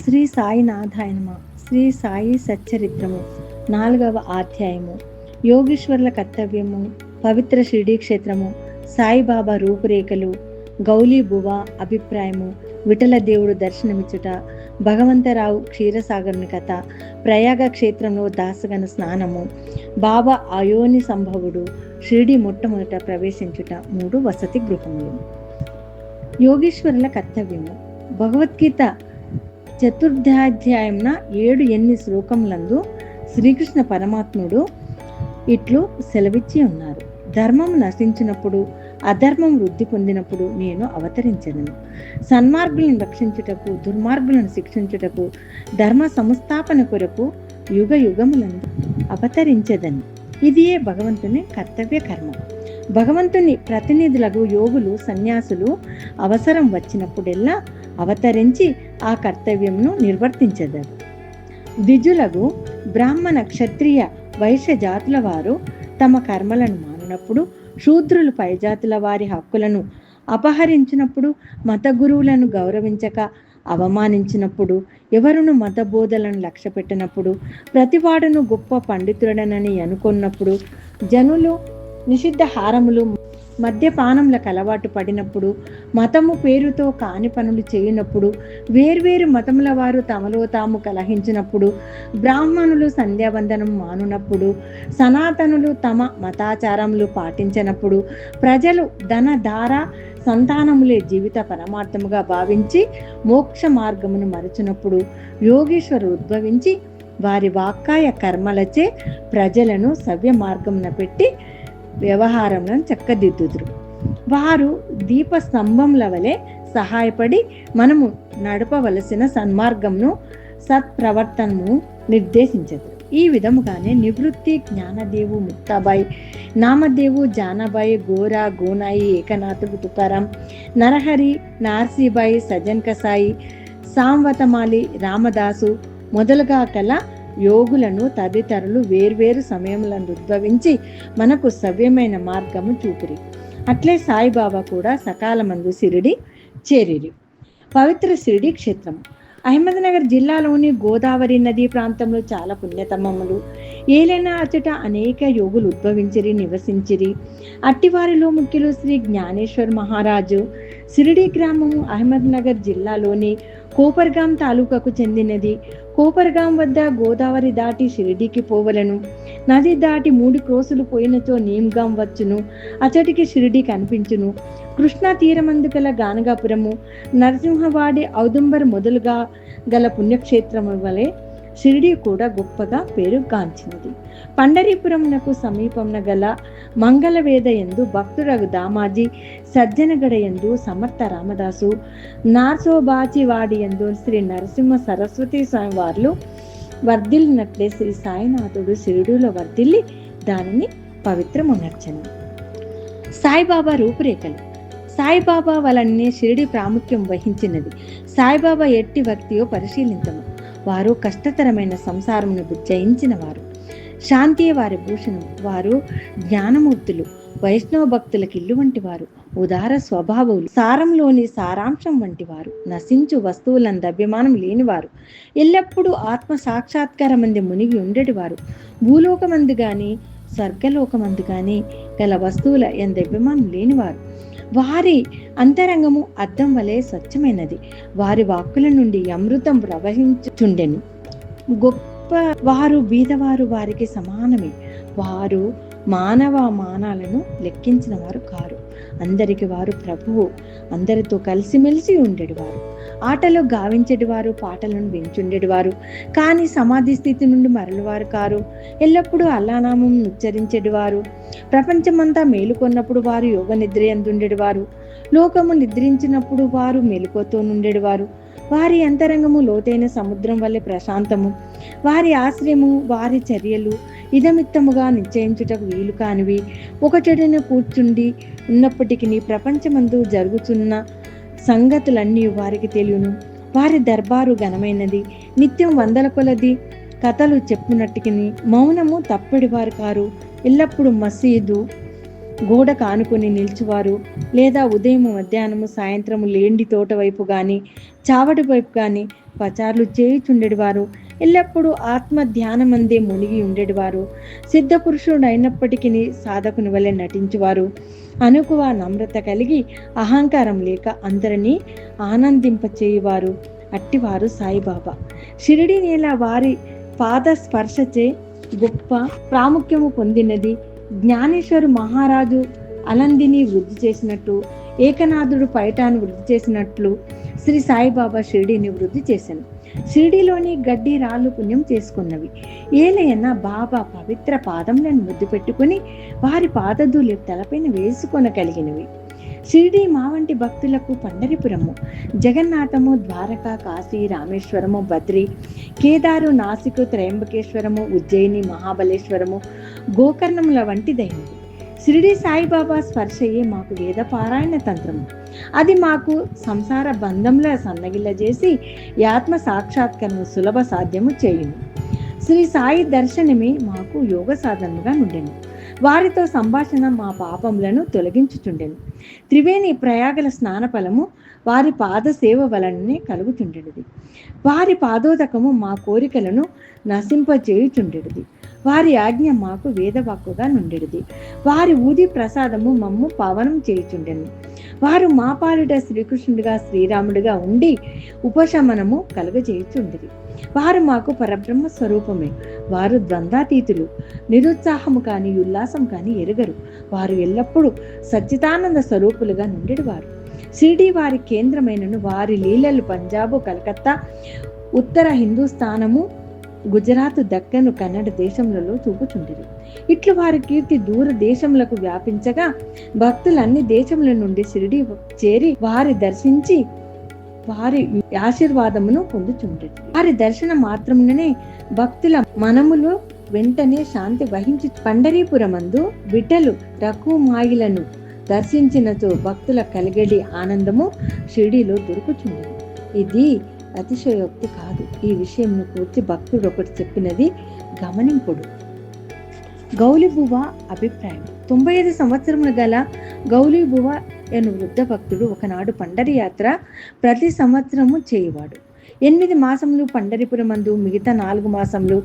శ్రీ సాయినాథాయ నమః. శ్రీ సాయి సచ్చరిత్రము 4వ అధ్యాయము. యోగీశ్వరుల కర్తవ్యము, పవిత్ర షిరిడీ క్షేత్రము, సాయిబాబా రూపురేఖలు, గౌలీబువ అభిప్రాయము, విఠల దేవుడు దర్శనమిచ్చుట, భగవంతరావు క్షీరసాగరుని కథ, ప్రయాగ క్షేత్రంలో దాసగన స్నానము, బాబా అయోని సంభవుడు, షిరిడీ మొట్టమొదట ప్రవేశించుట, 3 వసతి గృహములు. యోగీశ్వరుల కర్తవ్యము. భగవద్గీత చతుర్థాధ్యాయంన 7 శ్లోకములందు శ్రీకృష్ణ పరమాత్ముడు ఇట్లు సెలవిచ్చి ఉన్నారు. ధర్మం నశించినప్పుడు, అధర్మం వృద్ధి పొందినప్పుడు నేను అవతరించదను. సన్మార్గులను రక్షించుటకు, దుర్మార్గులను శిక్షించుటకు, ధర్మ సంస్థాపన కొరకు యుగ యుగములందు అవతరించదను. ఇదియే భగవంతుని కర్తవ్య కర్మ. భగవంతుని ప్రతినిధులకు యోగులు, సన్యాసులు అవసరం వచ్చినప్పుడెల్లా అవతరించి ఆ కర్తవ్యంను నిర్వర్తించదరు. ద్విజులకు బ్రాహ్మణ, క్షత్రియ, వైశ్య జాతుల వారు తమ కర్మలను మానినప్పుడు, శూద్రులు పైజాతుల వారి హక్కులను అపహరించినప్పుడు, మత గురువులను గౌరవించక అవమానించినప్పుడు, ఎవరును మత బోధలను లక్ష్య పెట్టినప్పుడు, ప్రతివాడును గొప్ప పండితుడనని అనుకున్నప్పుడు, జనులు నిషిద్ధ హారములు, మద్యపానములకు అలవాటు పడినప్పుడు, మతము పేరుతో కాని పనులు చేయనప్పుడు, వేర్వేరు మతముల వారు తమలో తాము కలహించినప్పుడు, బ్రాహ్మణులు సంధ్యావందనం మానునప్పుడు, సనాతనులు తమ మతాచారములు పాటించినప్పుడు, ప్రజలు ధన ధార సంతానములే జీవిత పరమార్థముగా భావించి మోక్ష మార్గమును మరచినప్పుడు, యోగీశ్వరు ఉద్భవించి వారి వాక్కాయ కర్మలచే ప్రజలను సవ్య మార్గమున పెట్టి వ్యవహారంలో చక్కదిద్దుదురు. వారు దీప స్తంభంల వలె సహాయపడి మనము నడపవలసిన సన్మార్గమును, సత్ప్రవర్తనము నిర్దేశించదు. ఈ విధముగానే నివృత్తి, జ్ఞానదేవు, ముక్తాబాయి, నామదేవు, జానాబాయి, గోరా, గోనాయి, ఏకనాథుడు తుకారాం, నరహరి, నార్సీబాయి, సజన్ కసాయి, సాంవతమాలి, రామదాసు మొదలుగా కల యోగులను తదితరులు వేర్వేరు సమయములను ఉద్భవించి మనకు సవ్యమైన మార్గము చూపిరి. అట్లే సాయిబాబా కూడా సకాలమందు షిరిడి చేరిరి. పవిత్ర షిరిడి క్షేత్రం అహ్మద్నగర్ జిల్లాలోని గోదావరి నదీ ప్రాంతంలో చాలా పుణ్యతమములు ఏలైనా అచట అనేక యోగులు ఉద్భవించిరి, నివసించిరి. అట్టివారిలో ముఖ్యులు శ్రీ జ్ఞానేశ్వర్ మహారాజు. షిరిడి గ్రామము అహ్మద్నగర్ జిల్లాలోని కోపర్గాం తాలూకాకు చెందినది. కోపర్గాం వద్ద గోదావరి దాటి షిరిడీకి పోవలను. నది దాటి 3 క్రోసులు పోయినచో నీమ్గాం వచ్చును. అచటికి షిరిడీ కనిపించును. కృష్ణా తీరమందు గల గానగాపురము, నరసింహవాడి, ఔదుంబర్ మొదలుగా గల పుణ్యక్షేత్రము వలె షిరిడీ కూడా గొప్పగా పేరుగాంచినది. పండరీపురమునకు సమీపమున గల మంగళవేద యందు భక్తుడగు దామాజీ, సజ్జనగడ యందు సమర్థ రామదాసు, నార్సోబాచివాడి యందు శ్రీ నరసింహ సరస్వతి స్వామి వార్లు వర్ధిల్లినట్లే శ్రీ సాయినాథుడు షిరిడీలో వర్ధిల్లి దానిని పవిత్రమునర్చను. సాయిబాబా రూపురేఖలు. సాయిబాబా వలనే షిరిడి ప్రాముఖ్యం వహించినది. సాయిబాబా ఎట్టి భక్తియో పరిశీలించము. వారు కష్టతరమైన సంసారమును జయించిన వారు. శాంతియే వారి భూషణం. వారు జ్ఞానమూర్తులు, వైష్ణవ భక్తులకు ఇల్లు వంటి వారు, ఉదార స్వభావులు, సారంలోని సారాంశం వంటి వారు, నశించు వస్తువులందు అభిమానం లేనివారు, ఎల్లప్పుడూ ఆత్మ సాక్షాత్కారమందు మునిగి ఉండేటివారు, భూలోకమందు గాని స్వర్గలోకమందు గాని గల వస్తువుల ఎందు అభిమానం లేనివారు. వారి అంతరంగము అద్దం వలె స్వచ్ఛమైనది. వారి వాక్కుల నుండి అమృతం ప్రవహించుచుండెను. గొప్ప వారు బీదవారు వారికి సమానమే. వారు మానాలను లెక్కించిన వారు కారు. అందరికి వారు ప్రభువు. అందరితో కలిసిమెలిసి ఉండేటివారు. ఆటలో గావించేటివారు, పాటలను వించుండేటివారు. కానీ సమాధి స్థితి నుండి మరలివారు కారు. ఎల్లప్పుడూ అల్లానామం ఉచ్చరించేటివారు. ప్రపంచమంతా మేలుకొన్నప్పుడు వారు యోగ నిద్ర యందుండేటివారు. లోకము నిద్రించినప్పుడు వారు మెలుకోతో నుండేటివారు. వారి అంతరంగము లోతైన సముద్రం వల్లే ప్రశాంతము. వారి ఆశ్రయము, వారి చర్యలు ఇదమిత్తముగా నిశ్చయించుటకు వీలు కానివి. ఒక చెడున కూర్చుండి ఉన్నప్పటికీ ప్రపంచమందు జరుగుతున్న సంగతులన్నీ వారికి తెలియను. వారి దర్బారు ఘనమైనది. నిత్యం 100 కొలది కథలు చెప్పునట్టుకి మౌనము తప్పెడివారు కారు. ఎల్లప్పుడూ మసీదు గోడ కానుకొని నిల్చువారు, లేదా ఉదయం, మధ్యాహ్నము, సాయంత్రము లేండి తోట వైపు కానీ చావటి వైపు కానీ పచార్లు చేయుచుండెడివారు. ఎల్లప్పుడూ ఆత్మ ధ్యానమందే మునిగి ఉండేటివారు. సిద్ధ పురుషుడు అయినప్పటికీ సాధకుని వలె నటించువారు. అనుకువ నమ్రత కలిగి అహంకారం లేక అందరినీ ఆనందింపచేయువారు. అట్టివారు సాయిబాబా. షిరిడి నేల వారి పాద స్పర్శచే గొప్ప ప్రాముఖ్యము పొందినది. జ్ఞానేశ్వరు మహారాజు అలందిని వృద్ధి చేసినట్టు, ఏకనాథుడు పైటాను వృద్ధి చేసినట్లు శ్రీ సాయిబాబా షిరిడిని వృద్ధి చేశాను. షిరిడిలోని గడ్డి రాళ్ళు పుణ్యం చేసుకున్నవి. ఏలైనా బాబా పవిత్ర పాదములను ముద్దు పెట్టుకుని వారి పాదధూళి తలపైన వేసుకొనగలిగినవి. షిరిడి మా వంటి భక్తులకు పండరిపురము, జగన్నాథము, ద్వారకా, కాశీ, రామేశ్వరము, బద్రి, కేదారు, నాసికు, త్రయంబకేశ్వరము, ఉజ్జయిని, మహాబలేశ్వరము, గోకర్ణముల వంటిదైనది. షిరిడి సాయిబాబా స్పర్శయే మాకు వేద పారాయణ తంత్రము. అది మాకు సంసార బంధంలో సన్నగిల్ల చేసి ఆత్మ సాక్షాత్కారము సులభ సాధ్యము చేయును. శ్రీ సాయి దర్శనమే మాకు యోగ సాధనముగా నుండెను. వారితో సంభాషణ మా పాపములను తొలగించుచుండెను. త్రివేణి ప్రయాగల స్నాన ఫలము వారి పాద సేవ వలననే కలుగుచుండెడిది. వారి పాదోదకము మా కోరికలను నశింపచేయుచుండెడిది. వారి ఆజ్ఞ మాకు వేదవాక్కుగా నుండెడిది. వారి ఊది ప్రసాదము మమ్ము పావనం చేయుచుండెను. వారు మా పాలిట శ్రీకృష్ణుడిగా, శ్రీరాముడిగా ఉండి ఉపశమనము కలుగజేయుచుండిరి. వారు మాకు పరబ్రహ్మ స్వరూపమే. వారు ద్వంద్వాతీతులు. నిరుత్సాహము కానీ ఉల్లాసం కానీ ఎరుగరు. వారు ఎల్లప్పుడూ సచ్చిదానంద స్వరూపులుగా నుండెడివారు. షిరిడి వారి కేంద్రమైనను. వారి లీలలు పంజాబు, కలకత్తా, ఉత్తర హిందూస్థానము, గుజరాత్, దక్కను, కన్నడ దేశములలో చూపుచుండిరి. ఇట్లు వారి కీర్తి దూర దేశములకు వ్యాపించగా భక్తులు అన్ని దేశముల నుండి షిరిడి చేరి వారి దర్శించి వారి ఆశీర్వాదమును పొందుచుండేది. వారి దర్శన మాత్రముననే భక్తుల మనములో వెంటనే శాంతి వహించి పండరీపురమందు విఠలు రఘుమాయిలను దర్శించినతో భక్తుల కలిగడి ఆనందము షిరిడిలో దొరుకుచుండేది. ఇది అతిశయోక్తి కాదు. ఈ విషయంను కూర్చి భక్తుడు ఒకటి చెప్పినది గమనింపుడు. గౌలిబువ అభిప్రాయం. 95 సంవత్సరములు గల గౌలిబువ అను వృద్ధ భక్తుడు ఒకనాడు పండరి యాత్ర ప్రతి సంవత్సరము చేయువాడు. 8 మాసములు పండరిపురమందు, మిగతా 4 మాసములు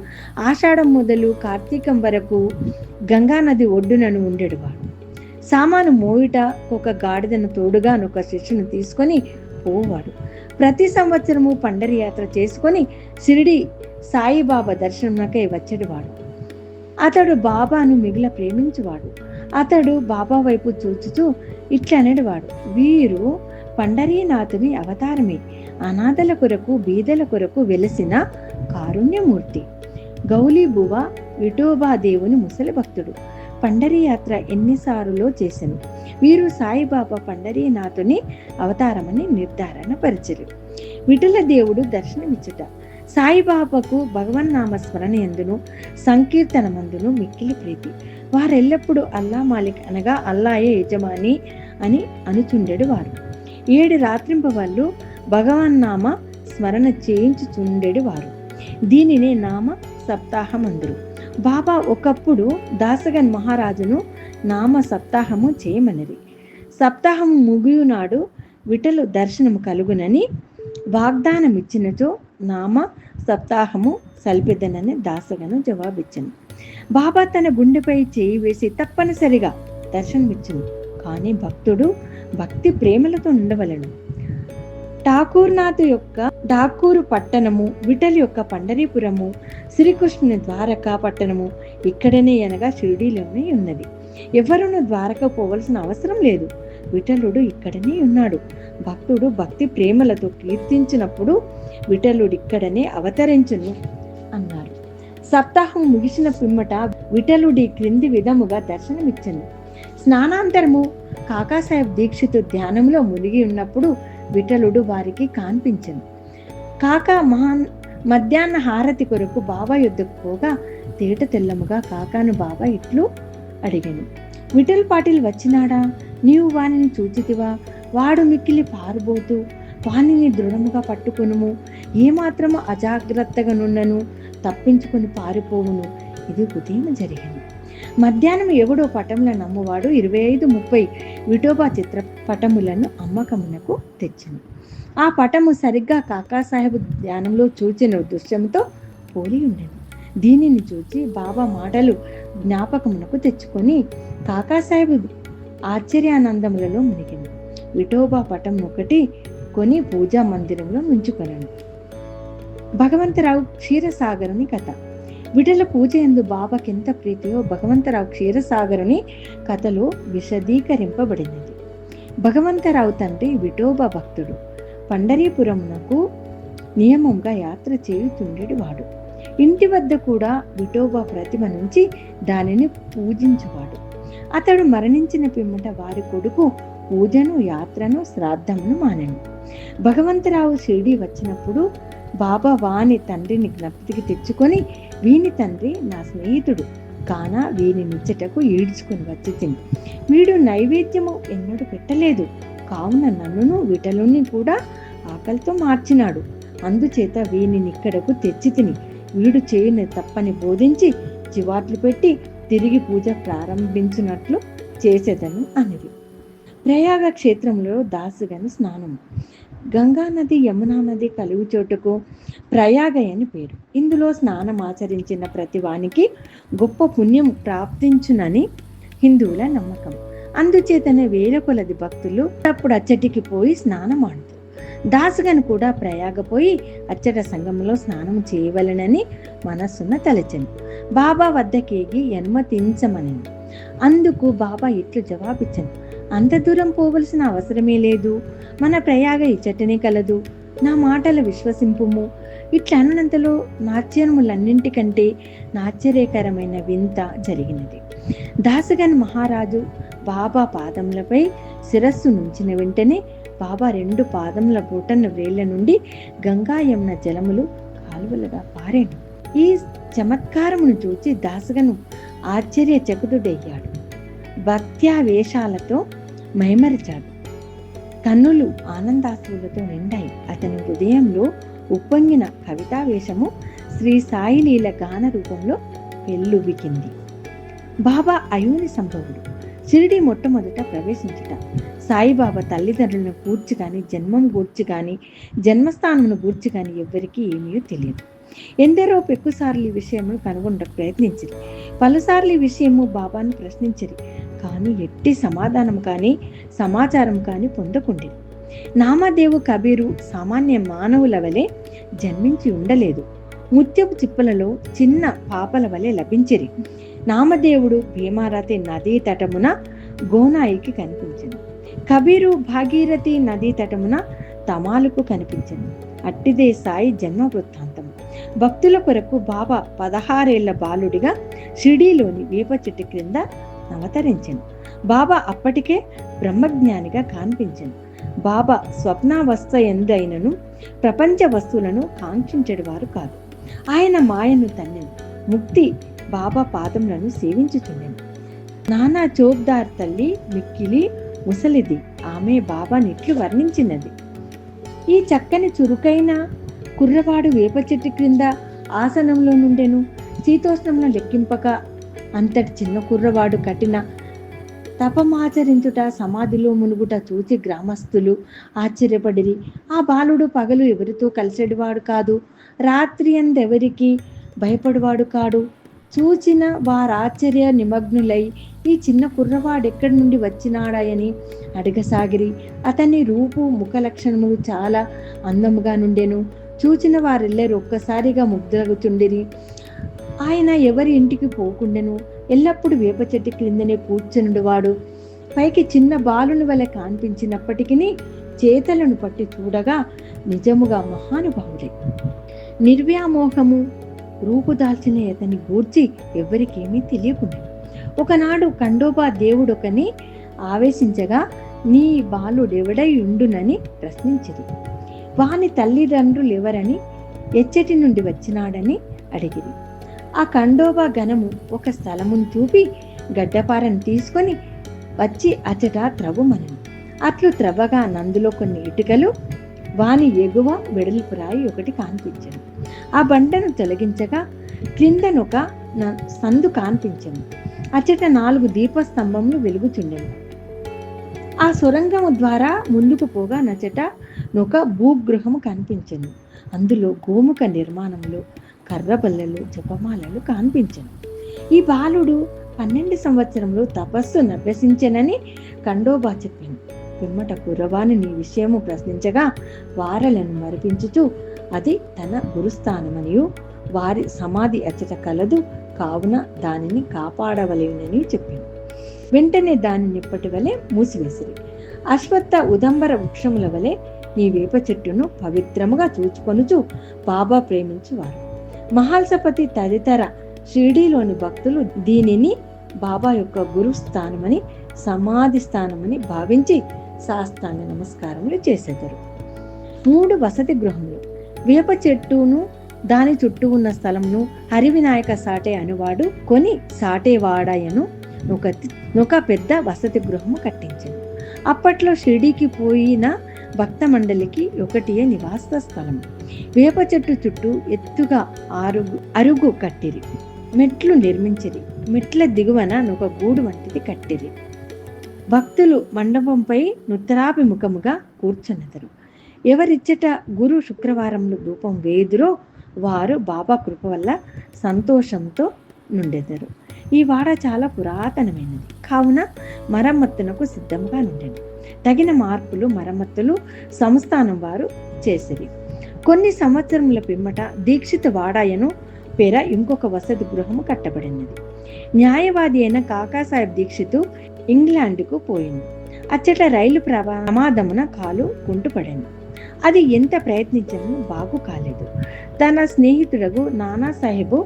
ఆషాఢం మొదలు కార్తీకం వరకు గంగానది ఒడ్డునను ఉండేవాడు. సామాను మోయిట ఒక గాడిదను తోడుగా ఒక శిష్యును తీసుకొని పోవాడు. ప్రతి సంవత్సరము పండరి యాత్ర చేసుకొని షిరిడి సాయిబాబా దర్శనంకై వచ్చేవాడు. అతడు బాబాను మిగిల ప్రేమించువాడు. అతడు బాబా వైపు చూచుచూ ఇట్లనేవాడు: వీరు పండరీనాథుని అవతారమే. అనాథల కొరకు, బీదల కొరకు వెలసిన కారుణ్యమూర్తి. గౌలీబువ విఠోబా దేవుని ముసలి భక్తుడు. పండరీ యాత్ర ఎన్నిసార్లు చేసెను. వీరు సాయిబాబా పండరీనాథుని అవతారమని నిర్ధారణ పరిచరు. విఠల దేవుడు దర్శనమిచ్చుట. సాయిబాబాకు భగవన్నామ స్మరణ ఎందును, సంకీర్తన మందును మిక్కిలి ప్రీతి. వారెల్లప్పుడూ అల్లా మాలిక్ అనగా అల్లాయే యజమాని అని అనుచుండెడు వారు. 7 రాత్రింపవళ్ళు భగవన్నామ స్మరణ చేయించుచుండెడు వారు. దీనినే నామ సప్తాహమందురు. బాబా ఒకప్పుడు దాసగన్ మహారాజును నామ సప్తాహము చేయమనిరి. సప్తాహము ముగియునాడు విఠలు దర్శనము కలుగునని వాగ్దానం ఇచ్చినచో నామ సప్తాహము సల్పెదనని దాసగను జవాబిచ్చను. బాబా తన గుండెపై చేయి వేసి తప్పనిసరిగా దర్శనమిచ్చును. కానీ భక్తుడు భక్తి ప్రేమలతో ఉండవలను. ఠాకూర్నాథ్ యొక్క ఠాకూరు పట్టణము, విఠల్ యొక్క పండరీపురము, శ్రీకృష్ణుని ద్వారకా పట్టణము ఇక్కడనే అనగా షిరిడీలోనే ఉన్నది. ఎవరును ద్వారకా పోవలసిన అవసరం లేదు. విఠలుడు ఇక్కడనే ఉన్నాడు. భక్తుడు భక్తి ప్రేమలతో కీర్తించినప్పుడు విఠలుడు ఇక్కడనే అవతరించును అన్నారు. సప్తాహం ముగిసిన పిమ్మట విఠలుడి క్రింది విధముగా దర్శనమిచ్చను. స్నానాంతరము కాకాసాహెబ్ దీక్షితు ధ్యానంలో మునిగి ఉన్నప్పుడు విఠలుడు వారికి కాన్పించను. కాకా మధ్యాహ్న హారతి కొరకు బాబా యుద్ధకు పోగా తేట తెల్లముగా కాకాను బాబా ఇట్లు అడిగాను: విఠల్ పాటిల్ వచ్చినాడా? నీవు వానిని చూచితివా? వాడు మిక్కిలి పారుబోతూ వానిని దృఢముగా పట్టుకొనుము. ఏమాత్రము అజాగ్రత్తగా నున్నను తప్పించుకొని పారిపోవును. ఇది ఉదయం జరిగింది. మధ్యాహ్నం ఎవడో పటముల నమ్మువాడు 25-30 విఠోబా చిత్ర పటములను అమ్మకమునకు తెచ్చను. ఆ పటము సరిగ్గా కాకాసాహెబ్ ధ్యానంలో చూచిన దృశ్యంతో పోలి ఉండేది. దీనిని చూచి బాబా మాటలు జ్ఞాపకమునకు తెచ్చుకొని కాకాసాహెబ్ ఆశ్చర్యానందములలో మునిగింది. విఠోబా పటం ఒకటి కొని పూజా మందిరంలో ఉంచుకొనెను. భగవంతరావు క్షీరసాగరుని కథ. విఠల పూజ యందు బాబాకెంత ప్రీతియో భగవంతరావు క్షీరసాగరుని కథలో విశదీకరింపబడినది. భగవంతరావు తండ్రి విఠోబా భక్తుడు. పండరీపురమునకు నియమంగా యాత్ర చేయుచుండెడివాడు. ఇంటి వద్ద కూడా విఠోబా ప్రతిమ నుంచి దానిని పూజించువాడు. అతడు మరణించిన పిమ్మట వారి కొడుకు పూజను, యాత్రను, శ్రాద్ధమును మానెను. భగవంతరావు షిరిడి వచ్చినప్పుడు బాబా వాని తండ్రిని జ్ఞప్తికి తెచ్చుకొని, వీని తండ్రి నా స్నేహితుడు కాన వీని నిచ్చటకు ఈడ్చుకుని వచ్చి తిని, వీడు నైవేద్యము ఎన్నడూ పెట్టలేదు, కావున నన్నును విఠలుని కూడా ఆకలితో మార్చినాడు. అందుచేత వీనిని ఇక్కడకు తెచ్చి తిని, వీడు చేయని తప్పని బోధించి చివాట్లు పెట్టి తిరిగి పూజ ప్రారంభించినట్లు చేసేదను అనిది. ప్రయాగ క్షేత్రంలో దాసుగని స్నానము. గంగా నది, యమునా నది కలుగు చోటుకు ప్రయాగ అని పేరు. ఇందులో స్నానం ఆచరించిన ప్రతి వానికి గొప్ప పుణ్యం ప్రాప్తించునని హిందువుల నమ్మకం. అందుచేతనే వేల కొలది భక్తులు అప్పుడు అచ్చటికి పోయి స్నానం ఆడుతారు. దాసుగని కూడా ప్రయాగ పోయి అచ్చట సంగంలో స్నానం చేయవలనని మనస్సున తలచెను. బాబా వద్దకేగి అనుమతించమని. అందుకు బాబా ఇట్లు జవాబిచ్చను, అంత దూరం పోవలసిన అవసరమే లేదు, మన ప్రయాగ ఇచ్చటనే కలదు, నా మాటలు విశ్వసింపుము. ఇట్లా అన్నంతలో నాట్యములన్నింటికంటే నాశ్చర్యకరమైన వింత జరిగినది. దాసగన్ మహారాజు బాబా పాదములపై శిరస్సు నుంచిన వెంటనే బాబా రెండు పాదముల బొటన వేళ్ల నుండి గంగా యమున జలములు కాలువలుగా పారాను. ఈ చమత్కారమును చూచి దాసగను ఆశ్చర్యచకితుడయ్యాడు. భక్త్యావేశాలతో మైమరిచాడు. కన్నులు ఆనందాశ్రులతో నిండాయి. అతని హృదయంలో ఉప్పొంగిన కవితావేశము శ్రీ సాయిలీల గాన రూపంలో పెళ్ళువికింది. బాబా అయోని సంభవుడు. షిరిడి మొట్టమొదట ప్రవేశించుట. సాయిబాబా తల్లిదండ్రులను గూర్చి కానీ, జన్మం గూర్చి కానీ, జన్మస్థానమును గూర్చి కానీ ఎవ్వరికీ ఏమీ తెలియదు. ఎందరో పెక్కుసార్లు ఈ విషయమును కనుగొనడానికి ప్రయత్నించింది. పలుసార్లు ఈ విషయము బాబాను ప్రశ్నించింది. కానీ ఎట్టి సమాధానం కానీ, సమాచారం కానీ పొందకుండేది. నామదేవు కబీరు సామాన్య మానవుల వలె జన్మించి ఉండలేదు. ముత్యపు చిప్పలలో చిన్న పాపల వలె లభించిరి. నామదేవుడు భీమారతి నదీ తటమున గోనాయికి కనిపించింది. కబీరు భాగీరథి నదీ తటమున తమాలకు కనిపించింది. అట్టిదే సాయి జన్మ వృత్తాంతం. భక్తుల కొరకు బాబా 16 ఏళ్ల బాలుడిగా షిరిడీలోని వేప చెట్టు క్రింద అవతరించాను. బాబా అప్పటికే బ్రహ్మజ్ఞానిగా కనిపించాను. బాబా స్వప్నావస్థ ఎందైనను ప్రపంచ వస్తువులను కాంక్షించేవారు కాదు. ఆయన మాయను తన్నెను. ముక్తి బాబా పాదములను సేవించుచుండెను. నానా చోప్దార్ తల్లి మిక్కిలి ముసలిది. ఆమె బాబాని ఇట్లు వర్ణించినది. ఈ చక్కని చురుకైన కుర్రవాడు వేప చెట్టు క్రింద ఆసనంలో నుండెను. శీతోష్ణంలో లెక్కింపక అంతటి చిన్న కుర్రవాడు కఠిన తపమాచరించుట, సమాధిలో మునుగుట చూచి గ్రామస్తులు ఆశ్చర్యపడిరి. ఆ బాలుడు పగలు ఎవరితో కలిసేవాడు కాదు, రాత్రి అందెవరికి భయపడేవాడు కాడు. చూచిన వారాశ్చర్య నిమగ్నులై ఈ చిన్న కుర్రవాడెక్కడి నుండి వచ్చినాడాయని అడగసాగిరి. అతని రూపు, ముఖ లక్షణములు చాలా అందముగా నుండెను. చూచిన వారెల్లరూ ఒక్కసారిగా ముగ్ధులగుచుండిరి. ఆయన ఎవరి ఇంటికి పోకుండెను. ఎల్లప్పుడూ వేప చెట్టు క్రిందనే కూర్చునుండువాడు. పైకి చిన్న బాలుని వలె కనిపించినప్పటికీ చేతలను పట్టి చూడగా నిజముగా మహానుభావుడే. నిర్వ్యామోహము రూపుదాల్చిన అతని గూర్చి ఎవరికేమీ తెలియకుండా ఒకనాడు ఖండోబా దేవుడొకని ఆవేశించగా, నీ బాలుడెవడై ఉండునని ప్రశ్నించిరి. వాని తల్లిదండ్రులు ఎవరని, ఎచ్చటి నుండి వచ్చినాడని అడిగిరి. ఆ ఖండోబా గణము ఒక స్థలమును చూపి గడ్డపారను తీసుకొని వచ్చి అచట త్రవ్వమనను. అట్లు త్రవ్వగా నందులో కొన్ని ఇటుకలు, వాని ఎగువ వెడల్పు రాయి ఒకటి కాన్పించెను. ఆ బండను తొలగించగా క్రిందనొక సందు కాన్పించెను. అచట 4 దీపస్తంభములు వెలుగుచుండెను. ఆ సొరంగము ద్వారా ముందుకు పోగా నచట ఒక భూగృహము కనిపించెను. అందులో గోముఖ నిర్మాణములు, కర్రబల్లలు, జపమాలలు కనిపించెను. ఈ బాలుడు 12 సంవత్సరంలో తపస్సు నభ్యసించెనని ఖండోబా చెప్పింది. పిమ్మట కుర్రవాణిని విషయము ప్రశ్నించగా వారలను మరిపించుచు అది తన గురుస్థానమనియు వారి సమాధి అచ్చట కలదు, కావున దానిని కాపాడవలేనని చెప్పింది. వెంటనే దానిని ఇప్పటి వలె మూసివేసిరి. అశ్వత్థ ఉదంబర వృక్షముల వలె నీ వేప చెట్టును పవిత్రముగా చూచుకొనుచు బాబా ప్రేమించువారు. మహాల్సపతి తదితర షిర్డీలోని భక్తులు దీనిని బాబా యొక్క గురుస్థానమని, సమాధి స్థానమని భావించి సాష్టాంగ నమస్కారములు చేసేదారు. 3 వసతి గృహములు. వేప చెట్టును దాని చుట్టూ ఉన్న స్థలమును హరివినాయక సాటే అనువాడు కొని సాటేవాడయను ఒక పెద్ద వసతి గృహము కట్టించాను. అప్పట్లో షిర్డీకి పోయిన భక్త మండలికి ఒకటియే నివాస స్థలం. వేప చెట్టు చుట్టూ ఎత్తుగా అరుగు కట్టిరి. మెట్లు నిర్మించిరి. మెట్ల దిగువన ఒక గూడు వంటిది కట్టిరి. భక్తులు మండపంపై నుత్తరాభిముఖముగా కూర్చున్నెదరు. ఎవరిచ్చట గురు శుక్రవారంలో ధూపం వేదురో వారు బాబా కృప వల్ల సంతోషంతో నుండెదరు. ఈ వాడ చాలా పురాతనమైనది కావున మరమ్మతునకు సిద్ధంగా నుండెను. తగిన మార్పులు మరమ్మతులు సంస్థానం వారు చేసిరి. కొన్ని సంవత్సరముల పిమ్మట దీక్షిత వాడాయను పేర ఇంకొక వసతి గృహము కట్టబడినది. న్యాయవాది అయిన కాకాసాహెబ్ దీక్షితు ఇంగ్లాండ్కు పోయింది. అచ్చట రైలు ప్రమాదమున కాలు కుంటుపడాను. అది ఎంత ప్రయత్నించను బాగు కాలేదు. తన స్నేహితుడగు నానాసాహెబు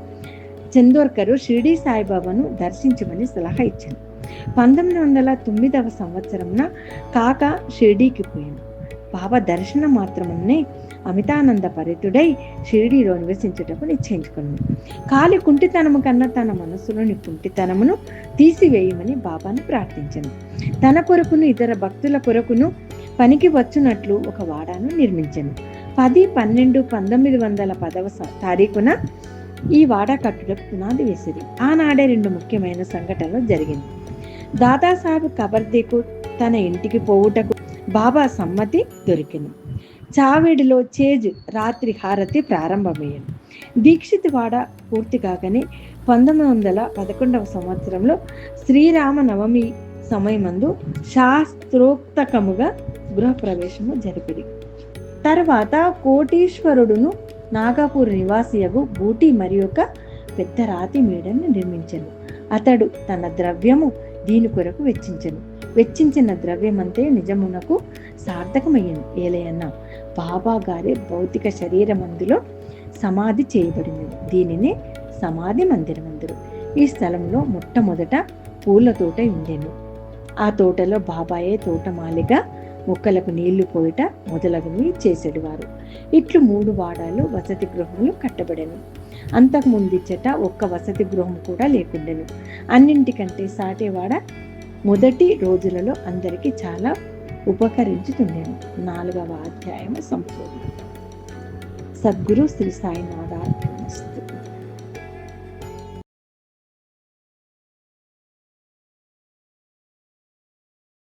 చందోర్కరు షిర్డీ సాయిబాబాను దర్శించమని సలహా ఇచ్చాను. 1909 సంవత్సరంన కాక షిర్డీకి పోయాను. బాబా దర్శనం మాత్రమనే అమితానంద పరితుడై షిర్డీలో నివసించుటకు నిశ్చయించుకున్నాను. కాలి కుంటితనము కన్నా తన మనస్సులోని కుంటితనమును తీసివేయమని బాబాను ప్రార్థించాను. తన కొరకును ఇతర భక్తుల కొరకును పనికి వచ్చునట్లు ఒక వాడాను నిర్మించాను. 10-12-1910 తారీఖున ఈ వాడా కట్టుటకు పునాది వేసిరి. ఆనాడే 2 ముఖ్యమైన సంఘటనలు జరిగింది. దాదాసాహెబ్ కబర్దేకు తన ఇంటికి పోవుటకు బాబా సమ్మతి దొరికింది. చావేడిలో చేజ్ రాత్రి హారతి ప్రారంభమయ్యాను. దీక్షిత్ వాడ పూర్తి కాగానే 1911 సంవత్సరంలో శ్రీరామ నవమి సమయమందు శాస్త్రోక్తకముగా గృహప్రవేశము జరిపిరి. తర్వాత కోటీశ్వరుడును నాగపూర్ నివాసియగు బూటి మరి ఒక పెద్ద రాతి మేడను నిర్మించెను. అతడు తన ద్రవ్యము దీని కొరకు వెచ్చించిన ద్రవ్యమంతే నిజమునకు సార్థకమయ్యను. ఏలయన్న బాబా గారి భౌతిక శరీరమందులో సమాధి చేయబడింది. దీనినే సమాధి మందిరమందురు. ఈ స్థలంలో మొట్టమొదట పూల తోట ఉండెను. ఆ తోటలో బాబాయే తోటమాలిగా మొక్కలకు నీళ్లు పోయట మొదలగునవి చేసేటివారు. ఇట్లు 3 వాడాలు వసతి గృహములు కట్టబడెను. అంతకుముందిచ్చట ఒక్క వసతి గృహం కూడా లేకుండెను. అన్నింటికంటే సాటేవాడ మొదటి రోజులలో అందరికీ చాలా ఉపకరించుతుండెను. 4వ అధ్యాయం సంపూర్ణ. సద్గురు శ్రీ సాయినాథ.